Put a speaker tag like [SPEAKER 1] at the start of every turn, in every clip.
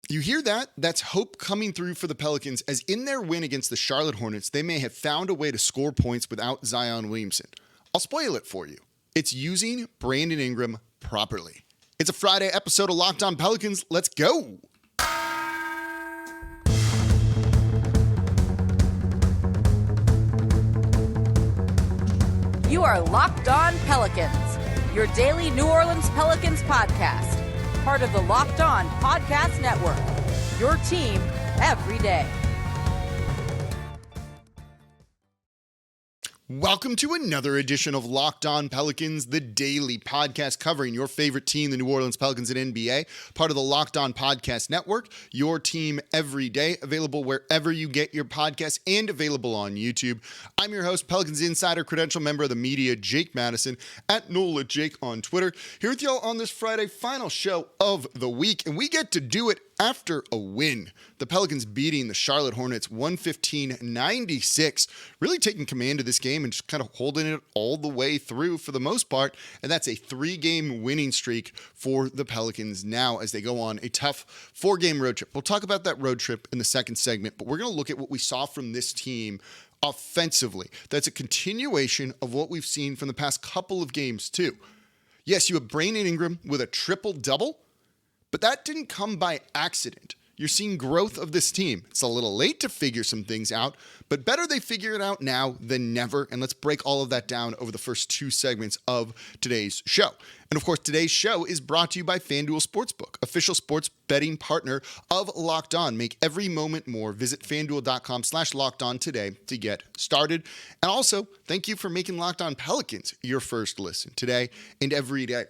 [SPEAKER 1] You hear that? That's hope coming through for the Pelicans, as in their win against the Charlotte Hornets, they may have found a way to score points without Zion Williamson. I'll spoil it for you. It's using Brandon Ingram properly. It's a Friday episode of Locked On Pelicans. Let's go.
[SPEAKER 2] You are Locked On Pelicans, your daily New Orleans Pelicans podcast. Part of the Locked On Podcast Network, your team every day.
[SPEAKER 1] Welcome to another edition of Locked On Pelicans, the daily podcast covering your favorite team, the New Orleans Pelicans and NBA, part of the Locked On Podcast Network, your team every day, available wherever you get your podcasts and available on YouTube. I'm your host, Pelicans Insider, credential member of the media, Jake Madison, at NOLAJake on Twitter, here with y'all on this Friday, final show of the week, and we get to do it after a win. The Pelicans beating the Charlotte Hornets 115-96, really taking command of this game and just kind of holding it all the way through for the most part. And that's a 3-game winning streak for the Pelicans now as they go on a tough 4-game road trip. We'll talk about that road trip in the second segment, but we're going to look at what we saw from this team offensively. That's a continuation of what we've seen from the past couple of games too. Yes, you have Brandon Ingram with a triple-double, but that didn't come by accident. You're seeing growth of this team. It's a little late to figure some things out, but better they figure it out now than never. And let's break all of that down over the first 2 segments of today's show. And of course, today's show is brought to you by FanDuel Sportsbook, official sports betting partner of Locked On. Make every moment more. Visit FanDuel.com/LockedOn today to get started. And also, thank you for making Locked On Pelicans your first listen today and every day.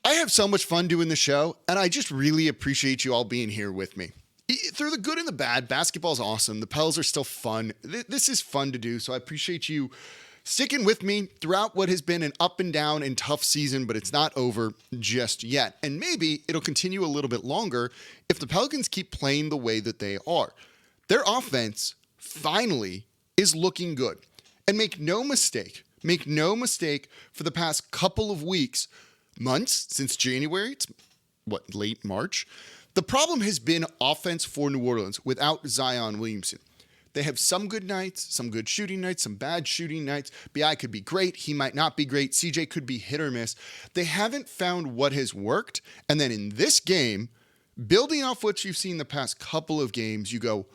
[SPEAKER 1] I have so much fun doing the show, and I just really appreciate you all being here with me. Through the good and the bad, basketball's awesome. The Pels are still fun. This is fun to do, so I appreciate you sticking with me throughout what has been an up and down and tough season, but it's not over just yet. And maybe it'll continue a little bit longer if the Pelicans keep playing the way that they are. Their offense, finally, is looking good. And make no mistake, for the past couple of weeks, months since January, it's late March, the problem has been offense for New Orleans without Zion Williamson. They have some good nights, some good shooting nights, some bad shooting nights. BI could be great, he might not be great, CJ could be hit or miss. They haven't found what has worked, and then in this game, building off what you've seen the past couple of games, you go,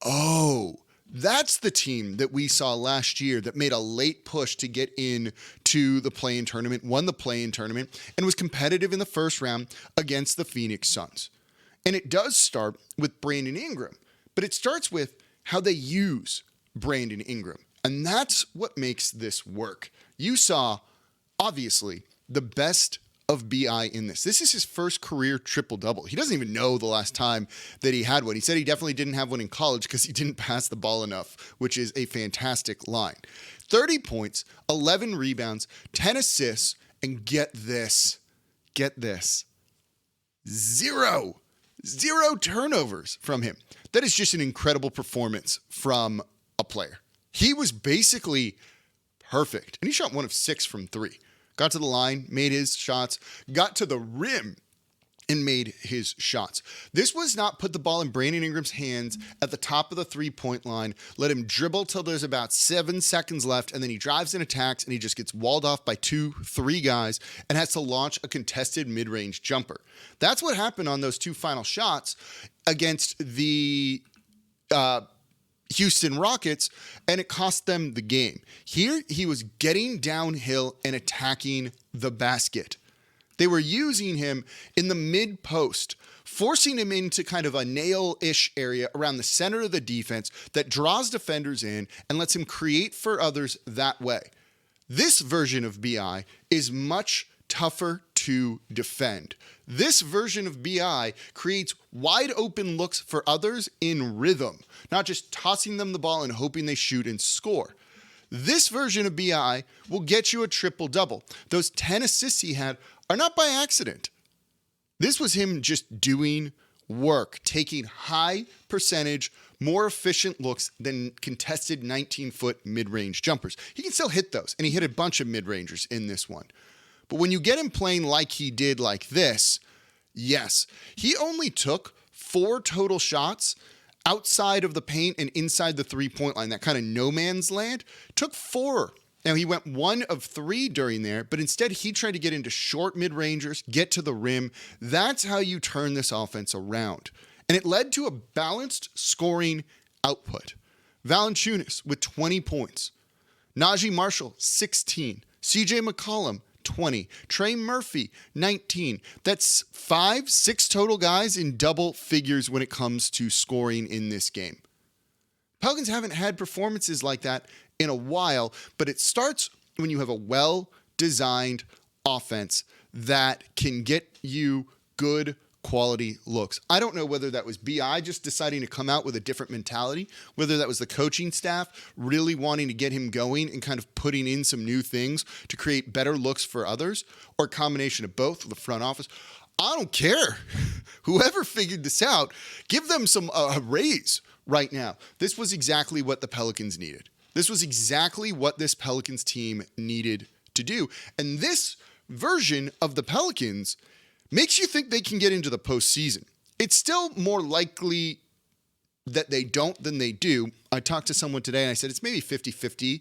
[SPEAKER 1] oh, that's the team that we saw last year that made a late push to get into the play-in tournament, won the play-in tournament, and was competitive in the first round against the Phoenix Suns. And it does start with Brandon Ingram, but it starts with how they use Brandon Ingram. And that's what makes this work. You saw, obviously, the best of BI in this. This is his first career triple-double. He doesn't even know the last time that he had one. He said he definitely didn't have one in college because he didn't pass the ball enough, which is a fantastic line. 30 points, 11 rebounds, 10 assists, and get this, zero turnovers from him. That is just an incredible performance from a player. He was basically perfect, and he shot 1 of 6 from 3. Got to the line, made his shots, got to the rim, and made his shots. This was not put the ball in Brandon Ingram's hands at the top of the three-point line, let him dribble till there's about 7 seconds left, and then he drives and attacks, and he just gets walled off by 2-3 guys and has to launch a contested mid-range jumper. That's what happened on those 2 final shots against the Houston Rockets, and it cost them the game. Here, he was getting downhill and attacking the basket. They were using him in the mid-post, forcing him into kind of a nail-ish area around the center of the defense that draws defenders in and lets him create for others that way. This version of BI is much tougher to defend. This version of BI creates wide open looks for others in rhythm, not just tossing them the ball and hoping they shoot and score. This version of BI will get you a triple-double. Those 10 assists he had are not by accident. This was him just doing work, taking high percentage, more efficient looks than contested 19-foot mid-range jumpers. He can still hit those, and he hit a bunch of mid-rangers in this one. But when you get him playing like he did like this, Yes. He only took 4 total shots outside of the paint and inside the three-point line, that kind of no man's land. Took 4. Now, he went 1 of 3 during there, but instead he tried to get into short mid-rangers, get to the rim. That's how you turn this offense around. And it led to a balanced scoring output. Valanciunas with 20 points. Naji Marshall, 16. CJ McCollum, 20. Trey Murphy, 19. That's 6 total guys in double figures when it comes to scoring in this game. Pelicans haven't had performances like that in a while, but it starts when you have a well-designed offense that can get you good quality looks. I don't know whether that was BI just deciding to come out with a different mentality, whether that was the coaching staff really wanting to get him going and kind of putting in some new things to create better looks for others, or a combination of both, the front office. I don't care. Whoever figured this out, give them some raise right now. This was exactly what the Pelicans needed. This was exactly what this Pelicans team needed to do. And this version of the Pelicans makes you think they can get into the postseason. It's still more likely that they don't than they do. I talked to someone today and I said it's maybe 50-50.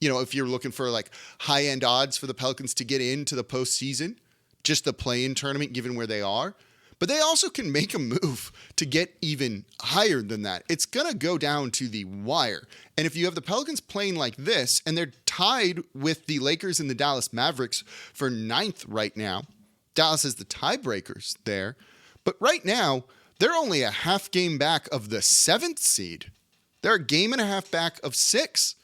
[SPEAKER 1] If you're looking for like high-end odds for the Pelicans to get into the postseason, just the play-in tournament given where they are. But they also can make a move to get even higher than that. It's going to go down to the wire. And if you have the Pelicans playing like this, and they're tied with the Lakers and the Dallas Mavericks for 9th right now, Dallas has the tiebreakers there. But right now, they're only a half game back of the 7th seed. They're a game and a half back of 6.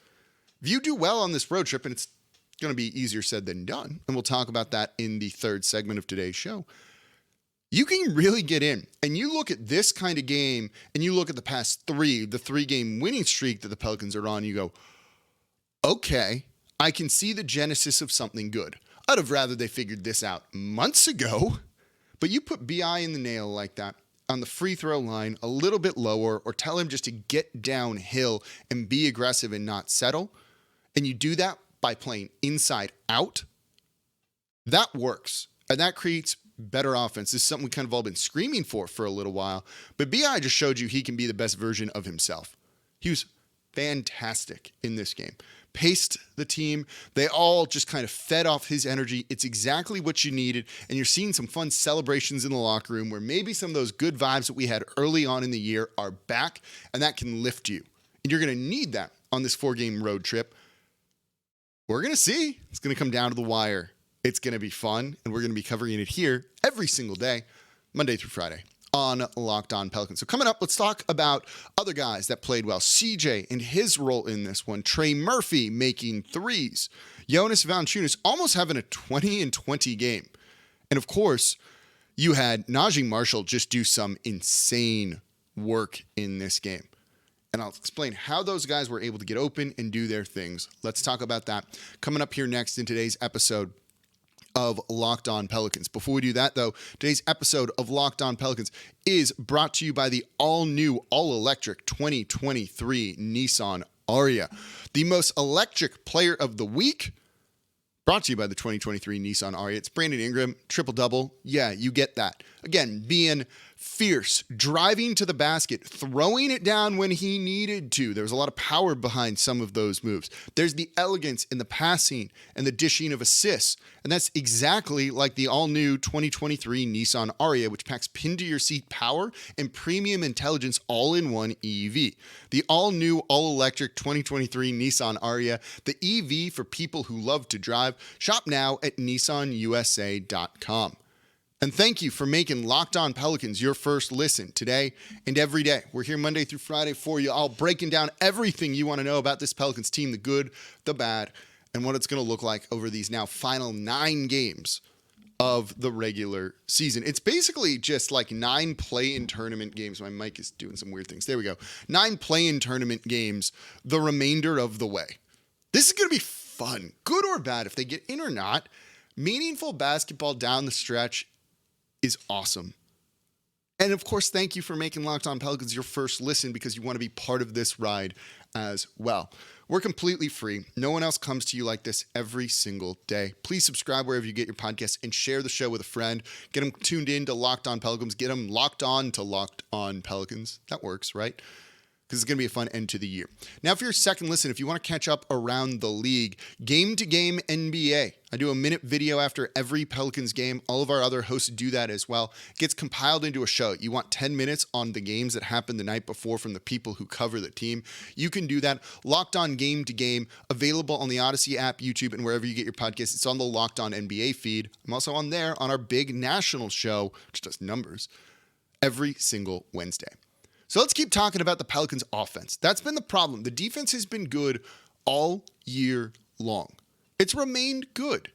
[SPEAKER 1] If you do well on this road trip, and it's going to be easier said than done, and we'll talk about that in the 3rd segment of today's show, you can really get in. And you look at this kind of game, and you look at the past 3, the 3-game winning streak that the Pelicans are on, you go, okay, I can see the genesis of something good. I'd have rather they figured this out months ago, but you put BI in the nail like that on the free throw line a little bit lower, or tell him just to get downhill and be aggressive and not settle, and you do that by playing inside out, that works. And that creates better offense. This is something we kind of all been screaming for a little while, but BI just showed you he can be the best version of himself. He was fantastic in this game. Paced the team. They all just kind of fed off his energy. It's exactly what you needed. And you're seeing some fun celebrations in the locker room where maybe some of those good vibes that we had early on in the year are back, and that can lift you. And you're going to need that on this 4-game road trip. We're going to see. It's going to come down to the wire. It's going to be fun, and we're going to be covering it here every single day, Monday through Friday, on Locked On Pelicans. So coming up, let's talk about other guys that played well. CJ and his role in this one. Trey Murphy making threes. Jonas Valanciunas almost having a 20-20 game. And of course, you had Naji Marshall just do some insane work in this game. And I'll explain how those guys were able to get open and do their things. Let's talk about that coming up here next in today's episode of Locked On Pelicans. Before we do that, though, today's episode of Locked On Pelicans is brought to you by the all-new, all-electric 2023 Nissan Arya. The most electric player of the week, brought to you by the 2023 Nissan Arya. It's Brandon Ingram, triple-double. Yeah, you get that. Again, being fierce, driving to the basket, throwing it down when he needed to. There was a lot of power behind some of those moves. There's the elegance in the passing and the dishing of assists. And that's exactly like the all-new 2023 Nissan Arya, which packs pin-to-your-seat power and premium intelligence all in one EV. The all-new, all-electric 2023 Nissan Arya, the EV for people who love to drive. Shop now at nissanusa.com. And thank you for making Locked On Pelicans your first listen today and every day. We're here Monday through Friday for you, all breaking down everything you want to know about this Pelicans team, the good, the bad, and what it's going to look like over these now final 9 games of the regular season. It's basically just like 9 play-in tournament games. My mic is doing some weird things. There we go. 9 play-in tournament games the remainder of the way. This is going to be fun, good or bad, if they get in or not. Meaningful basketball down the stretch is awesome. And of course, thank you for making Locked On Pelicans your first listen because you want to be part of this ride as well. We're completely free. No one else comes to you like this every single day. Please subscribe wherever you get your podcasts and share the show with a friend. Get them tuned in to Locked On Pelicans. Get them locked on to Locked On Pelicans. That works, right? Because it's going to be a fun end to the year. Now, for your second listen, if you want to catch up around the league, Game to Game NBA. I do a minute video after every Pelicans game. All of our other hosts do that as well. It gets compiled into a show. You want 10 minutes on the games that happened the night before from the people who cover the team. You can do that. Locked On Game to Game, available on the Odyssey app, YouTube, and wherever you get your podcasts. It's on the Locked On NBA feed. I'm also on there on our big national show, which does numbers, every single Wednesday. So let's keep talking about the Pelicans offense. That's been the problem. The defense has been good all year long. It's remained good.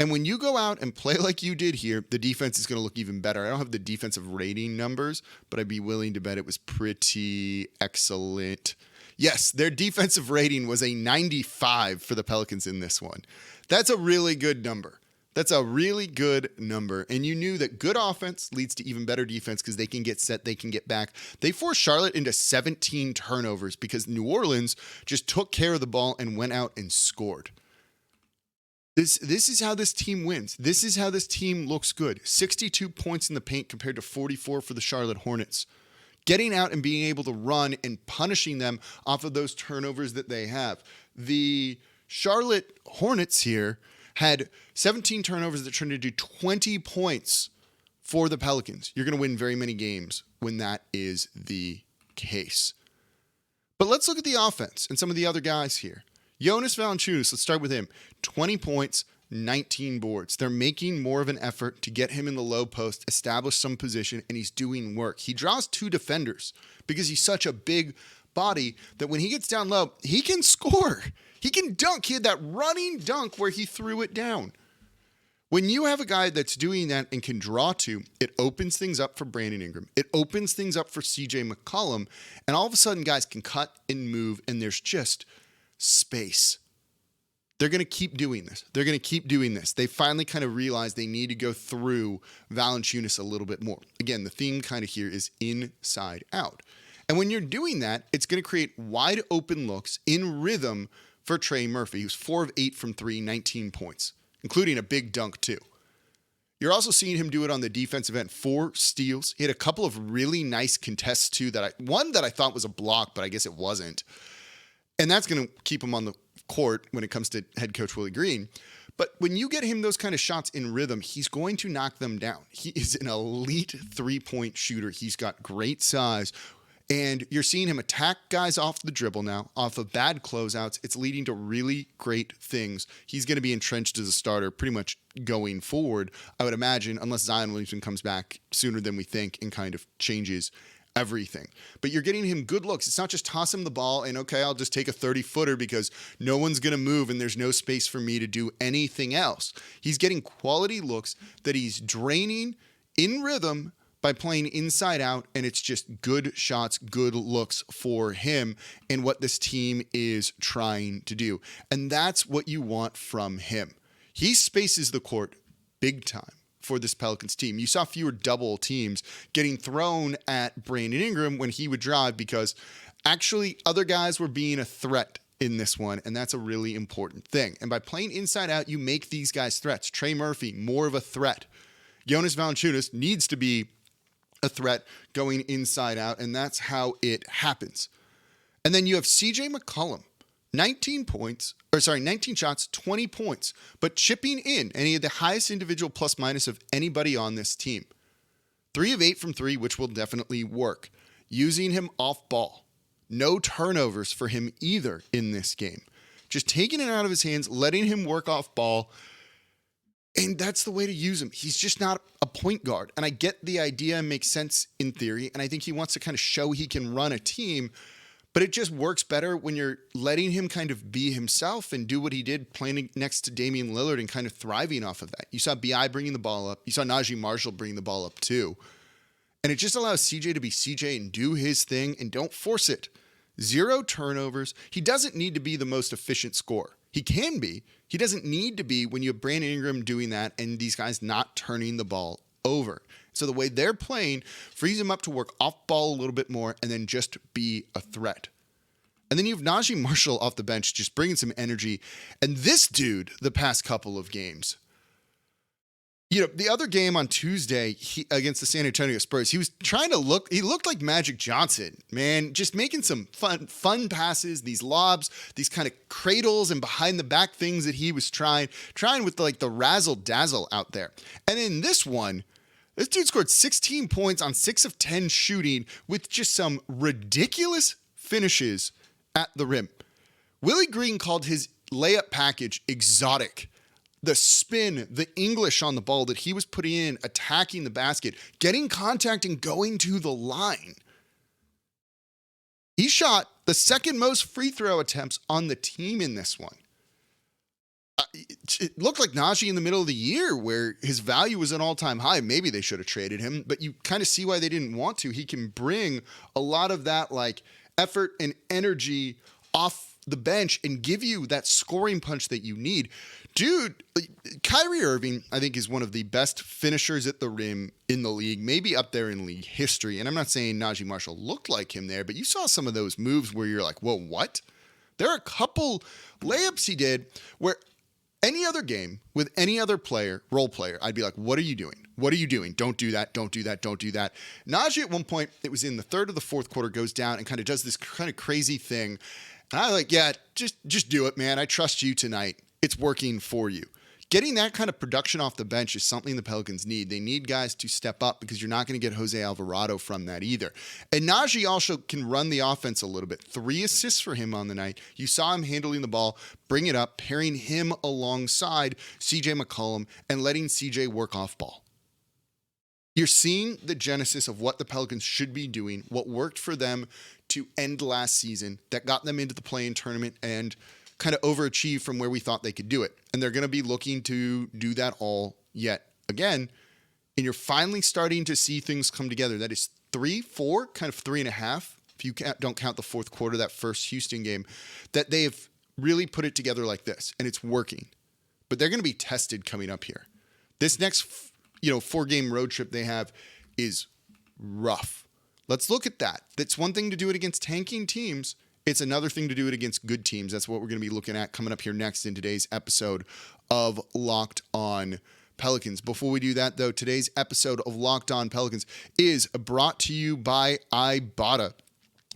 [SPEAKER 1] And when you go out and play like you did here, the defense is going to look even better. I don't have the defensive rating numbers, but I'd be willing to bet it was pretty excellent. Yes, their defensive rating was a 95 for the Pelicans in this one. That's a really good number. That's a really good number. And you knew that good offense leads to even better defense because they can get set, they can get back. They forced Charlotte into 17 turnovers because New Orleans just took care of the ball and went out and scored. This is how this team wins. This is how this team looks good. 62 points in the paint compared to 44 for the Charlotte Hornets. Getting out and being able to run and punishing them off of those turnovers that they have. The Charlotte Hornets here had 17 turnovers that turned into 20 points for the Pelicans. You're going to win very many games when that is the case. But let's look at the offense and some of the other guys here. Jonas Valanciunas, let's start with him. 20 points, 19 boards. They're making more of an effort to get him in the low post, establish some position, and he's doing work. He draws two defenders because he's such a big body that when he gets down low, he can score. He can dunk. He had that running dunk where he threw it down. When you have a guy that's doing that and can draw two, it opens things up for Brandon Ingram. It opens things up for CJ McCollum. And all of a sudden, guys can cut and move, and there's just space. They're going to keep doing this. They're going to keep doing this. They finally kind of realize they need to go through Valanciunas a little bit more. Again, the theme kind of here is inside out. And when you're doing that, it's going to create wide open looks in rhythm for Trey Murphy, who's 4 of 8 from 3, 19 points, including a big dunk too. You're also seeing him do it on the defensive end. 4 steals. He had a couple of really nice contests too. One that I thought was a block, but I guess it wasn't. And that's going to keep him on the court when it comes to head coach Willie Green. But when you get him those kind of shots in rhythm, he's going to knock them down. He is an elite 3-point shooter. He's got great size. And you're seeing him attack guys off the dribble now, off of bad closeouts. It's leading to really great things. He's going to be entrenched as a starter pretty much going forward, I would imagine, unless Zion Williamson comes back sooner than we think and kind of changes everything. But you're getting him good looks. It's not just toss him the ball and, okay, I'll just take a 30-footer because no one's going to move and there's no space for me to do anything else. He's getting quality looks that he's draining in rhythm by playing inside out, and it's just good shots, good looks for him and what this team is trying to do. And that's what you want from him. He spaces the court big time for this Pelicans team. You saw fewer double teams getting thrown at Brandon Ingram when he would drive because actually other guys were being a threat in this one, and that's a really important thing. And by playing inside out, you make these guys threats. Trey Murphy, more of a threat. Jonas Valanciunas needs to be a threat going inside out, and that's how it happens. And then you have CJ McCollum, 19 shots, 20 points, but chipping in, and he had the highest individual plus minus of anybody on this team. 3 of 8 from 3, which will definitely work. Using him off ball. No turnovers for him either in this game. Just taking it out of his hands, letting him work off ball. And that's the way to use him. He's just not a point guard. And I get the idea and makes sense in theory. And I think he wants to kind of show he can run a team. But it just works better when you're letting him kind of be himself and do what he did playing next to Damian Lillard and kind of thriving off of that. You saw B.I. bringing the ball up. You saw Naji Marshall bring the ball up too. And it just allows CJ to be CJ and do his thing and don't force it. 0 turnovers. He doesn't need to be the most efficient scorer. He can be. He doesn't need to be when you have Brandon Ingram doing that and these guys not turning the ball over. So the way they're playing frees him up to work off ball a little bit more and then just be a threat. And then you have Naji Marshall off the bench just bringing some energy. And this dude, the past couple of games, the other game on Tuesday against the San Antonio Spurs, he looked like Magic Johnson, man, just making some fun passes, these lobs, these kind of cradles and behind the back things that he was trying with like the razzle dazzle out there. And in this one, this dude scored 16 points on 6 of 10 shooting with just some ridiculous finishes at the rim. Willie Green called his layup package exotic. The spin, the English on the ball that he was putting in, attacking the basket, getting contact and going to the line. He shot the second most free throw attempts on the team in this one. It looked like Naji in the middle of the year where his value was an all-time high. Maybe they should have traded him, but you kind of see why they didn't want to. He can bring a lot of that like effort and energy off the bench and give you that scoring punch that you need. Dude, Kyrie Irving, I think, is one of the best finishers at the rim in the league, maybe up there in league history. And I'm not saying Naji Marshall looked like him there, but you saw some of those moves where you're like, whoa, what? There are a couple layups he did where any other game with any other player, role player, I'd be like, what are you doing? What are you doing? Don't do that. Don't do that. Don't do that. Naji at one point, it was in the third or the fourth quarter, goes down and kind of does this kind of crazy thing. And I like, yeah, just do it, man. I trust you tonight. It's working for you. Getting that kind of production off the bench is something the Pelicans need. They need guys to step up because you're not going to get Jose Alvarado from that either. And Naji also can run the offense a little bit. 3 assists for him on the night. You saw him handling the ball, bring it up, pairing him alongside CJ McCollum and letting CJ work off ball. You're seeing the genesis of what the Pelicans should be doing, what worked for them to end last season that got them into the play-in tournament and kind of overachieve from where we thought they could do it. And they're going to be looking to do that all yet again. And you're finally starting to see things come together. That is 3-4, kind of 3.5, if you don't count the fourth quarter, that first Houston game, that they have really put it together like this. And it's working. But they're going to be tested coming up here. This next 4-game road trip they have is rough. Let's look at that. That's one thing to do it against tanking teams. It's another thing to do it against good teams. That's what we're going to be looking at coming up here next in today's episode of Locked On Pelicans. Before we do that, though, today's episode of Locked On Pelicans is brought to you by Ibotta.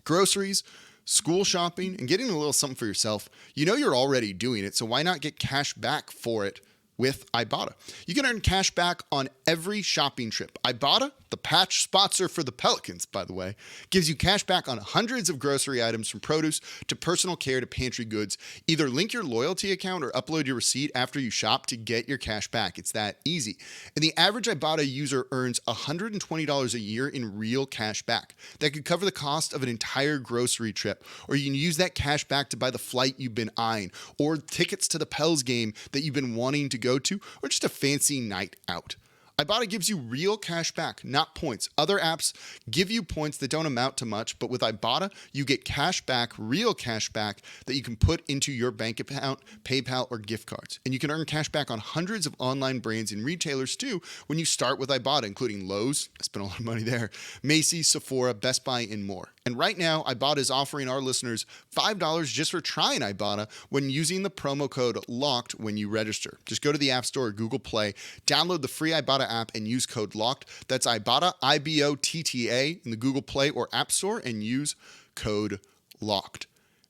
[SPEAKER 1] Groceries, school shopping, and getting a little something for yourself. You know you're already doing it, so why not get cash back for it with Ibotta? You can earn cash back on every shopping trip. Ibotta, the patch sponsor for the Pelicans, by the way, gives you cash back on hundreds of grocery items from produce to personal care to pantry goods. Either link your loyalty account or upload your receipt after you shop to get your cash back. It's that easy. And the average Ibotta user earns $120 a year in real cash back. That could cover the cost of an entire grocery trip, or you can use that cash back to buy the flight you've been eyeing, or tickets to the Pels game that you've been wanting to go to, or just a fancy night out. Ibotta gives you real cash back, not points. Other apps give you points that don't amount to much, but with Ibotta, you get cash back, real cash back that you can put into your bank account, PayPal, or gift cards. And you can earn cash back on hundreds of online brands and retailers too when you start with Ibotta, including Lowe's, I spent a lot of money there, Macy's, Sephora, Best Buy, and more. And right now, Ibotta is offering our listeners $5 just for trying Ibotta when using the promo code LOCKED when you register. Just go to the App Store or Google Play, download the free Ibotta app, and use code LOCKED. That's Ibotta, IBOTTA, in the Google Play or App Store, and use code LOCKED.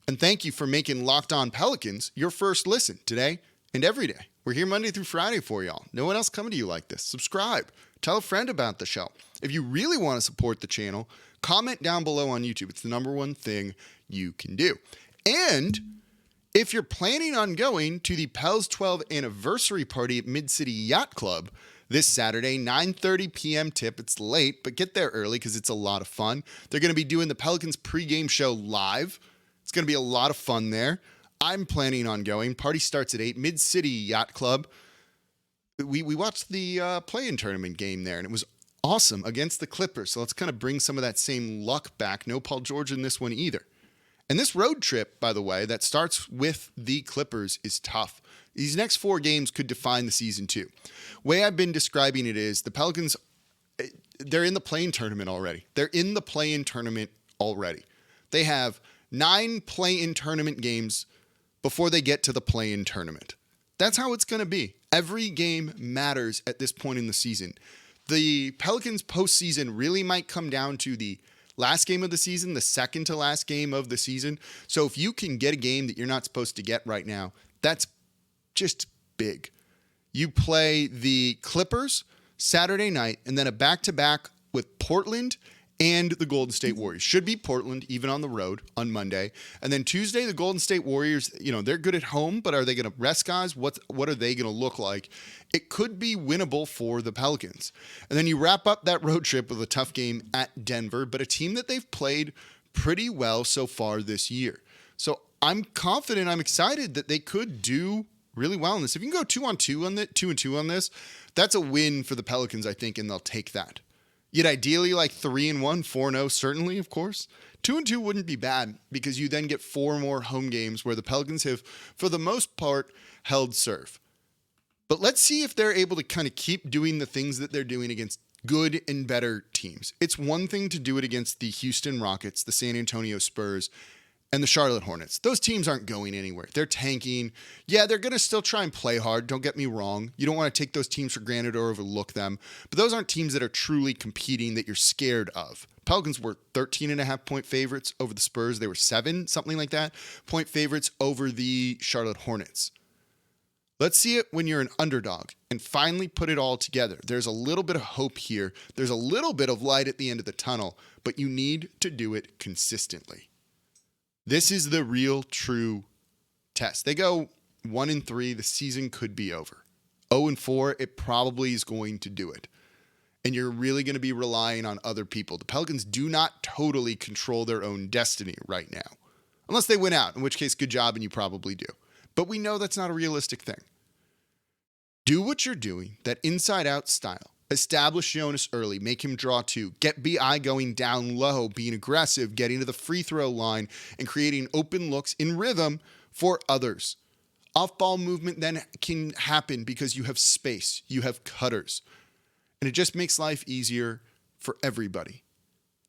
[SPEAKER 1] And thank you for making Locked On Pelicans your first listen today and every day. We're here Monday through Friday for y'all. No one else coming to you like this. Subscribe. Tell a friend about the show. If you really want to support the channel, comment down below on YouTube. It's the number one thing you can do. And if you're planning on going to the Pels 12th anniversary party at Mid-City Yacht Club this Saturday, 9:30 p.m. tip. It's late, but get there early because it's a lot of fun. They're going to be doing the Pelicans pregame show live. It's going to be a lot of fun there. I'm planning on going. Party starts at 8, Mid-City Yacht Club. We watched the play-in tournament game there, and it was awesome against the Clippers. So let's kind of bring some of that same luck back. No Paul George in this one either. And this road trip, by the way, that starts with the Clippers is tough. These next 4 games could define the season too. Way I've been describing it is the Pelicans they're in the play-in tournament already. They have 9 play-in tournament games before they get to the play-in tournament. That's how it's going to be. Every game matters at this point in the season. The Pelicans postseason really might come down to the last game of the season, the second to last game of the season. So if you can get a game that you're not supposed to get right now, that's just big. You play the Clippers Saturday night and then a back-to-back with Portland and the Golden State Warriors. Should be Portland, even on the road on Monday. And then Tuesday, the Golden State Warriors, they're good at home, but are they going to rest guys? What are they going to look like? It could be winnable for the Pelicans. And then you wrap up that road trip with a tough game at Denver, but a team that they've played pretty well so far this year. So I'm confident, I'm excited that they could do really well in this. If you can go 2-2 on this, that's a win for the Pelicans, I think, and they'll take that. Yet ideally like 3-1, 4-0, certainly, of course. 2-2 wouldn't be bad because you then get 4 more home games where the Pelicans have, for the most part, held serve. But let's see if they're able to kind of keep doing the things that they're doing against good and better teams. It's one thing to do it against the Houston Rockets, the San Antonio Spurs, and the Charlotte Hornets. Those teams aren't going anywhere. They're tanking. Yeah, they're going to still try and play hard. Don't get me wrong. You don't want to take those teams for granted or overlook them. But those aren't teams that are truly competing that you're scared of. Pelicans were 13.5-point favorites over the Spurs. They were 7, something like that, point favorites over the Charlotte Hornets. Let's see it when you're an underdog and finally put it all together. There's a little bit of hope here. There's a little bit of light at the end of the tunnel, but you need to do it consistently. This is the real, true test. They go 1-3, the season could be over. 0-4, it probably is going to do it. And you're really going to be relying on other people. The Pelicans do not totally control their own destiny right now. Unless they win out, in which case, good job, and you probably do. But we know that's not a realistic thing. Do what you're doing, that inside-out style. Establish Jonas early, make him draw 2, get BI going down low, being aggressive, getting to the free throw line, and creating open looks in rhythm for others. Off-ball movement then can happen because you have space, you have cutters, and it just makes life easier for everybody.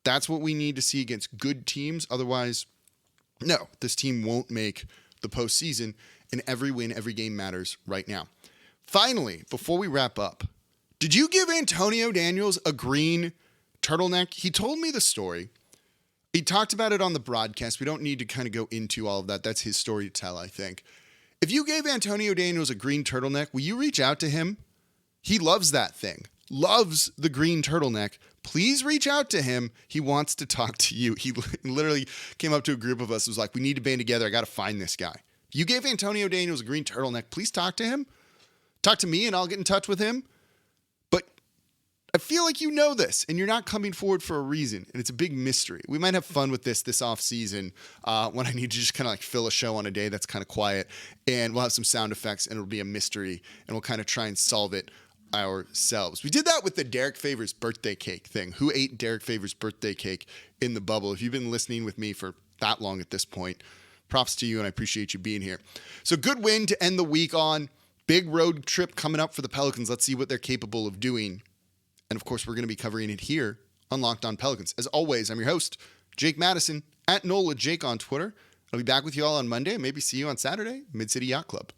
[SPEAKER 1] That's what we need to see against good teams. Otherwise, no, this team won't make the postseason, and every win, every game matters right now. Finally, before we wrap up, did you give Antonio Daniels a green turtleneck? He told me the story. He talked about it on the broadcast. We don't need to kind of go into all of that. That's his story to tell, I think. If you gave Antonio Daniels a green turtleneck, will you reach out to him? He loves that thing. Loves the green turtleneck. Please reach out to him. He wants to talk to you. He literally came up to a group of us and was like, we need to band together. I got to find this guy. If you gave Antonio Daniels a green turtleneck, please talk to him. Talk to me and I'll get in touch with him. I feel like you know this, and you're not coming forward for a reason, and it's a big mystery. We might have fun with this off season when I need to just kind of like fill a show on a day that's kind of quiet, and we'll have some sound effects, and it'll be a mystery, and we'll kind of try and solve it ourselves. We did that with the Derek Favors birthday cake thing. Who ate Derek Favors birthday cake in the bubble? If you've been listening with me for that long at this point, props to you, and I appreciate you being here. So good win to end the week on. Big road trip coming up for the Pelicans. Let's see what they're capable of doing. And of course, we're going to be covering it here on Locked On Pelicans. As always, I'm your host, Jake Madison, at NOLA Jake on Twitter. I'll be back with you all on Monday and maybe see you on Saturday, Mid-City Yacht Club.